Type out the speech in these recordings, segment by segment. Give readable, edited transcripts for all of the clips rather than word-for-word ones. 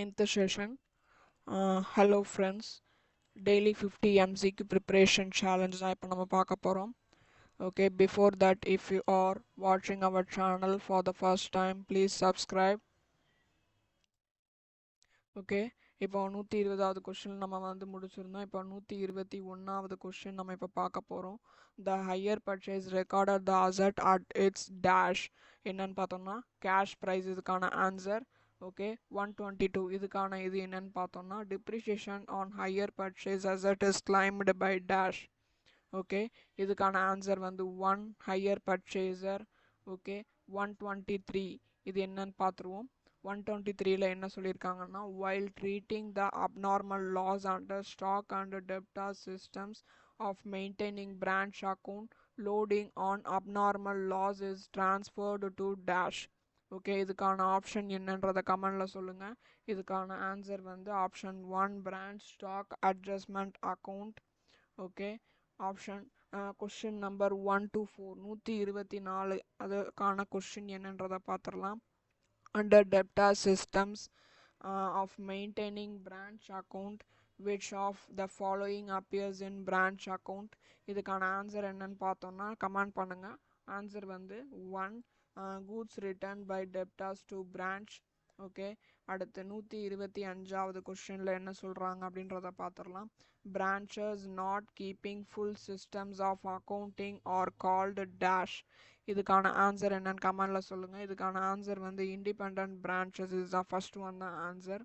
ninth session. Hello friends, daily 50 MCQ preparation challenge தான் இப்போ நம்ம பார்க்க போகிறோம். Okay, before that, if you are watching our channel for the first time, please subscribe. Okay, இப்போ 120வது question நம்ம வந்து முடிச்சிருந்தோம். இப்போ 121வது கொஸ்டின் நம்ம இப்போ பார்க்க போகிறோம். The higher purchase recorded the asset at its dash என்னன்னு பார்த்தோம்னா கேஷ் ப்ரைஸ் இதுக்கான ஆன்சர். ஓகே 122 இதுக்கான இது என்னன்னு பார்த்தோம்னா depreciation on hire purchase asset is claimed by dash. Okay இதுக்கான ஆன்சர் வந்து 1 ஹையர் பர்ச்சேசர். ஓகே 123 இது என்னன்னு பார்த்துருவோம். 123ல என்ன சொல்லியிருக்காங்கன்னா while treating the abnormal loss under stock and debtor systems of maintaining branch account, loading on abnormal loss is transferred to dash. Okay இதுக்கான option என்னன்றதை கமெண்டில் சொல்லுங்கள். இதுக்கான ஆன்சர் வந்து option 1 branch stock adjustment account. Okay option question number 1 to 4 124 அதுக்கான question என்னன்றதை பார்த்துடலாம். Under debtor systems of maintaining branch account, which of the following appears in branch account? இதுக்கான ஆன்சர் என்னன்னு பார்த்தோம்னா கமெண்ட் பண்ணுங்கள். ஆன்சர் வந்து 1 goods returned by debtors to branch. Okay அடுத்து 125வது கொஸ்டினில் என்ன சொல்கிறாங்க அப்படின்றத பார்த்துடலாம். branches not keeping full systems of accounting are called dash. இதுக்கான ஆன்சர் என்னன்னு கமெண்டில் சொல்லுங்கள். இதுக்கான ஆன்சர் வந்து independent branches is the first one தான் ஆன்சர்.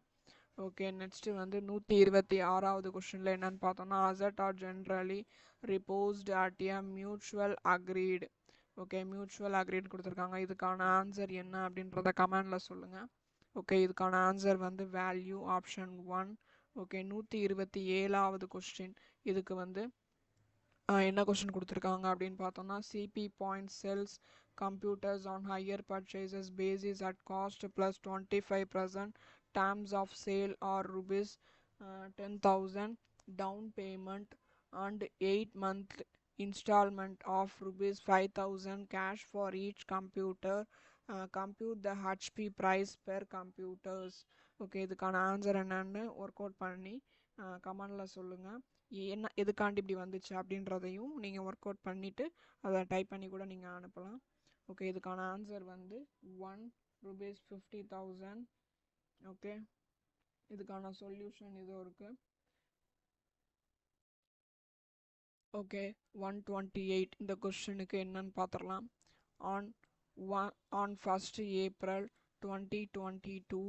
ஓகே நெக்ஸ்ட் வந்து 126வது கொஸ்டினில் என்னன்னு பார்த்தோம்னா asset are generally reported at a mutual agreed. Okay mutual agreed கொடுத்துருக்காங்க. இதுக்கான ஆன்சர் என்ன அப்படின்றத கமெண்டில் சொல்லுங்கள். ஓகே இதுக்கான ஆன்சர் வந்து வேல்யூ ஆப்ஷன் 1. ஓகே 127வது கொஸ்டின் இதுக்கு வந்து என்ன கொஸ்டின் கொடுத்துருக்காங்க அப்படின்னு பார்த்தோம்னா CP point sells computers on hire purchases basis at cost plus 25% terms of sale or rupees 10,000 down payment and 8-month installment of rupees 5,000 cash for each computer. Compute the HP price per computers. Okay இதுக்கான answer என்னன்னு work out பண்ணி கமெண்டில் சொல்லுங்கள். என்ன எதுக்காண்டி இப்படி வந்துச்சு அப்படின்றதையும் நீங்கள் ஒர்க் அவுட் பண்ணிவிட்டு அதை டைப் பண்ணி கூட நீங்கள் அனுப்பலாம். ஓகே இதுக்கான ஆன்சர் வந்து 1 rupees 50,000. ஓகே இதுக்கான சொல்யூஷன் இதோ இருக்கு. ஓகே 128 இந்த கொஸ்டினுக்கு என்னன்னு பார்த்துடலாம். on 1st April 2022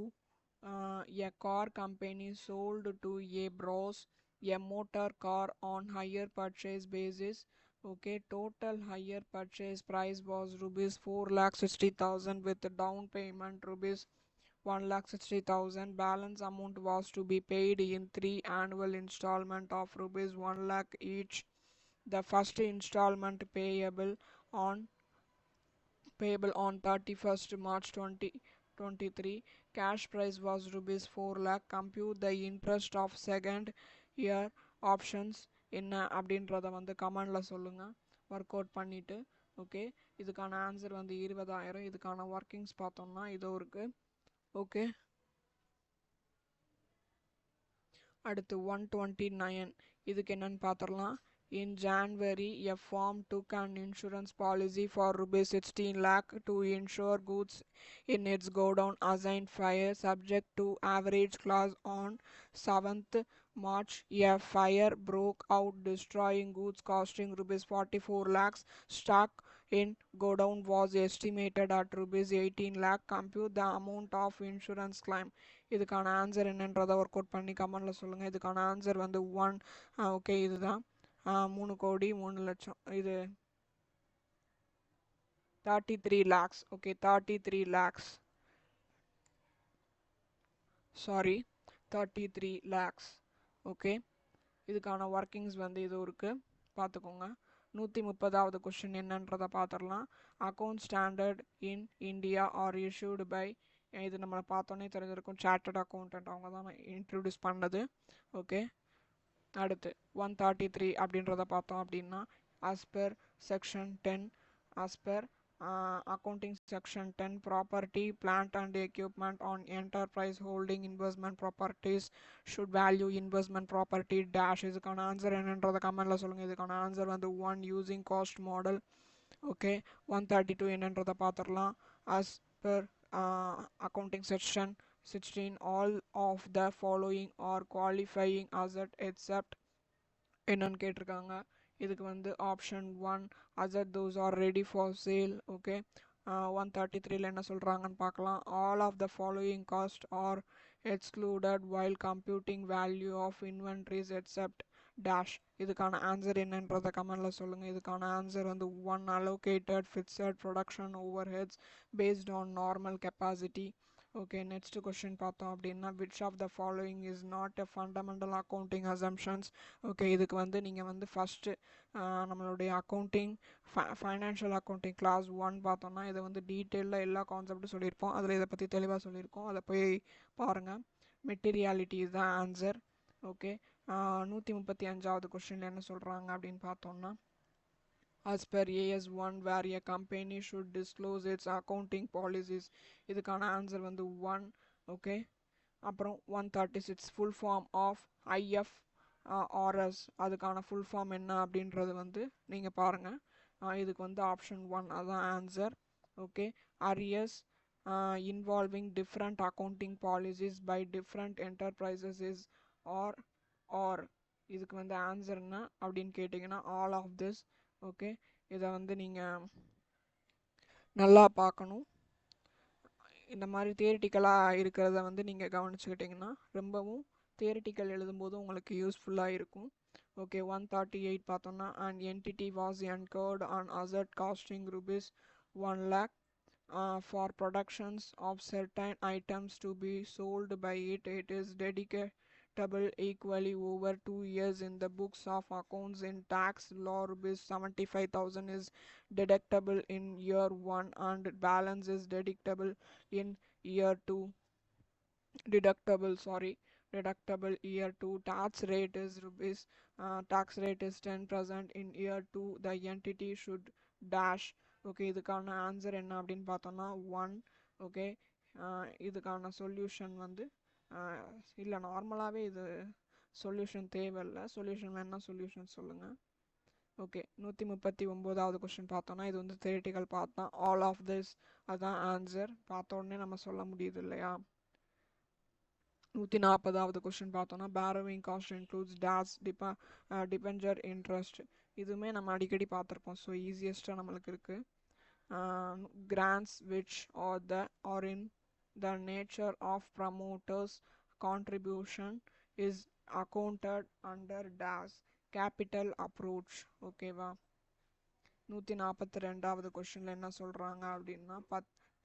a car company sold to a bros a motor car on hire purchase basis. Okay total hire purchase price was rupees 4,60,000 with down payment rupees 1,60,000. balance amount was to be paid in 3 annual installment of rupees 1 lakh each. The first installment payable on 31st March 2023. Cash price was rupees 4 lakh. Compute the interest of second year. Options என்ன அப்படின்றத வந்து கமெண்டில் சொல்லுங்கள் work out பண்ணிவிட்டு. Okay இதுக்கான answer வந்து 20,000. இதுக்கான workings பார்த்தோம்னா இதோ இருக்குது. ஓகே அடுத்து 129 இதுக்கு என்னன்னு பார்த்துடலாம். In January, a firm took an insurance policy for rupees 16 lakh to insure goods in its godown assigned fire subject to average clause. On 7th March, a fire broke out destroying goods costing rupees 44 lakhs. Stock in godown was estimated at rupees 18 lakh. Compute the amount of insurance claim. இதுக்கான answer என்னன்றதை work out பண்ணி கமெண்டில் சொல்லுங்கள். இதுக்கான answer வந்து 1. Okay இதுதான் 3,03,00,000. இது 33 lakhs. Okay 33 lakhs. Sorry 33 lakhs. Okay இதுக்கான ஒர்க்கிங்ஸ் வந்து இது இருக்குது பார்த்துக்கோங்க. 130வது கொஸ்டின் என்னன்றதை பார்த்துடலாம். Account standard in India are issued by இது நம்மளை பார்த்தோன்னே தெரிஞ்சிருக்கும் சார்ட்டர்ட் அக்கௌண்டன்ட் அவங்க தான் இன்ட்ரடியூஸ் பண்ணது. ஓகே அடுத்து 133 அப்படின்றத பார்த்தோம் அப்படின்னா as per section 10 as per accounting section 10 property plant and equipment on enterprise holding investment properties should value investment property dash இதுக்கான ஆன்சர் என்னன்றத கமெண்ட்ல சொல்லுங்க இதுக்கான ஆன்சர் வந்து 1 using cost model ஓகே 132 என்னன்றத பார்த்துடலாம் as per accounting section 16 all of the following are qualifying asset except என்னன்னு கேட்டிருக்காங்க இதுக்கு வந்து option 1 asset those are ready for sale okay 133ல என்ன சொல்றாங்கன்னு பார்க்கலாம் all of the following costs are excluded while computing value of inventories except dash இதுக்கான answer என்னன்றத கமெண்ட்ல சொல்லுங்க இதுக்கான ஆன்சர் வந்து 1 allocated fixed production overheads based on normal capacity okay next question பார்த்தோம் அப்படின்னா which of the following is not a fundamental accounting assumptions okay இதுக்கு வந்து நீங்கள் வந்து ஃபஸ்ட்டு நம்மளுடைய அக்கௌண்டிங் ஃபைனான்ஷியல் அக்கௌண்டிங் கிளாஸ் 1 பார்த்தோம்னா இதை வந்து டீட்டெயிலில் எல்லா கான்செப்டும் சொல்லியிருப்போம் அதில் இதை பற்றி தெளிவாக சொல்லியிருக்கோம் அதை போய் பாருங்கள் மெட்டீரியாலிட்டி இஸ் தான் ஆன்சர் ஓகே 135வது கொஸ்டினில் என்ன சொல்கிறாங்க அப்படின்னு பார்த்தோம்னா as per AS1 where a company should disclose its accounting policies இதுக்கான ஆன்சர் வந்து 1 ஓகே அப்புறம் 136 full form of IFRS அதுக்கான ஃபுல் ஃபார்ம் என்ன அப்படின்றது வந்து நீங்கள் பாருங்கள் இதுக்கு வந்து ஆப்ஷன் 1 அதான் answer okay arrears involving different accounting policies by different enterprises is or இதுக்கு வந்து ஆன்சர் என்ன அப்படின்னு கேட்டிங்கன்னா all of this ஓகே இதை வந்து நீங்கள் நல்லா பார்க்கணும் இந்த மாதிரி தியரிட்டிக்கலாக இருக்கிறத வந்து நீங்கள் கவனிச்சுக்கிட்டிங்கன்னா ரொம்பவும் தியரிட்டிக்கல் எழுதும்போது உங்களுக்கு யூஸ்ஃபுல்லாக இருக்கும் ஓகே 138 பார்த்தோம்னா an entity was incurred on asset costing rupees 1 lakh for productions of certain items to be sold by it is dedicatable equally over 2 years in the books of accounts in tax law rupees 75,000 is deductible in year 1 and balance is deductible in year 2 deductible year 2 tax rate is rupees tax rate is 10% in year 2 the entity should dash okay இதுக்கான answer என்ன அப்படின்னு பார்த்தோம்னா 1 okay இதுக்கான solution வந்து இல்லை நார்மலாகவே இது solution தேவையில்லை சொல்யூஷன் வேணா சொல்யூஷன் சொல்லுங்கள் ஓகே 139வது கொஸ்டின் பார்த்தோம்னா இது வந்து தியரிட்டிக்கல் பார்த்தா ஆல் ஆஃப் திஸ் அதான் ஆன்சர் பார்த்த உடனே நம்ம சொல்ல முடியுது இல்லையா 140வது கொஸ்டின் பார்த்தோம்னா borrowing cost includes dash debenture interest இதுவுமே நம்ம அடிக்கடி பார்த்துருப்போம் ஸோ ஈஸியஸ்ட்டாக நம்மளுக்கு இருக்குது grants which are in the nature of promoters contribution is accounted under dash capital approach ஓகேவா 142வது கொஸ்டின்ல என்ன சொல்றாங்க அப்படின்னா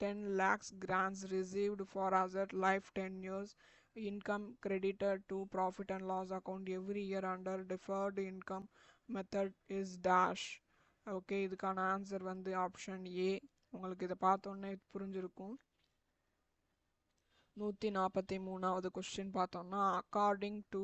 10 lakhs grants received for asset life 10 years income credited to profit and loss account every year under deferred income method is dash okay இதுக்கான answer வந்து option A உங்களுக்கு இதை பார்த்தோன்னே புரிஞ்சிருக்கும் 143வது கொஸ்டின் பார்த்தோம்னா according to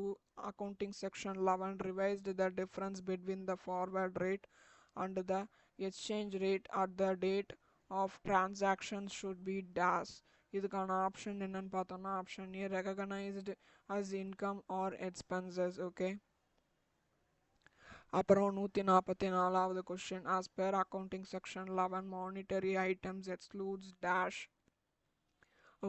accounting section 11 revised the difference between the forward rate and the exchange rate at the date of transaction should be dash இதுக்கான option என்னன்னு பார்த்தோம்னா option A recognised as income or expenses okay அப்புறம் 144வது question as per accounting section 11 monetary items excludes dash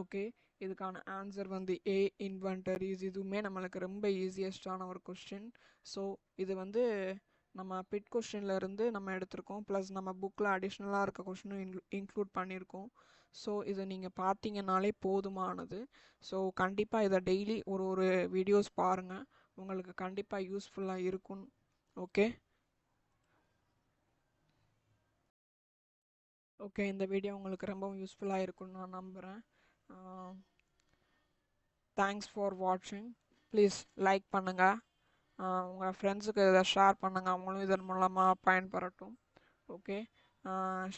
okay இதுக்கான answer வந்து ஏ inventories இதுவுமே நம்மளுக்கு ரொம்ப ஈஸியஸ்டான ஒரு கொஸ்டின் ஸோ இது வந்து நம்ம பிட் கொஸ்டின்ல இருந்து நம்ம எடுத்திருக்கோம் ப்ளஸ் நம்ம புக்கில் அடிஷ்னலாக இருக்க கொஸ்டினும் இன்க்ளூட் பண்ணியிருக்கோம் ஸோ இதை நீங்கள் பார்த்தீங்கன்னாலே போதுமானது ஸோ கண்டிப்பாக இதை டெய்லி ஒரு வீடியோஸ் பாருங்கள் உங்களுக்கு கண்டிப்பாக யூஸ்ஃபுல்லாக இருக்கும் ஓகே ஓகே இந்த வீடியோ உங்களுக்கு ரொம்ப யூஸ்ஃபுல்லாக இருக்கும்னு நான் நம்புகிறேன் தேங்க்ஸ் ஃபார் வாட்சிங் ப்ளீஸ் லைக் பண்ணுங்கள் உங்கள் ஃப்ரெண்ட்ஸுக்கு இதை ஷேர் பண்ணுங்கள் அவங்களும் இதன் மூலமாக பயன்பெறட்டும் okay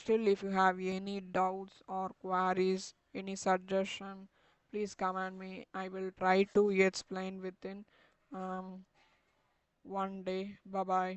still if you have any doubts or queries any suggestion please comment me I will try to explain within one day bye bye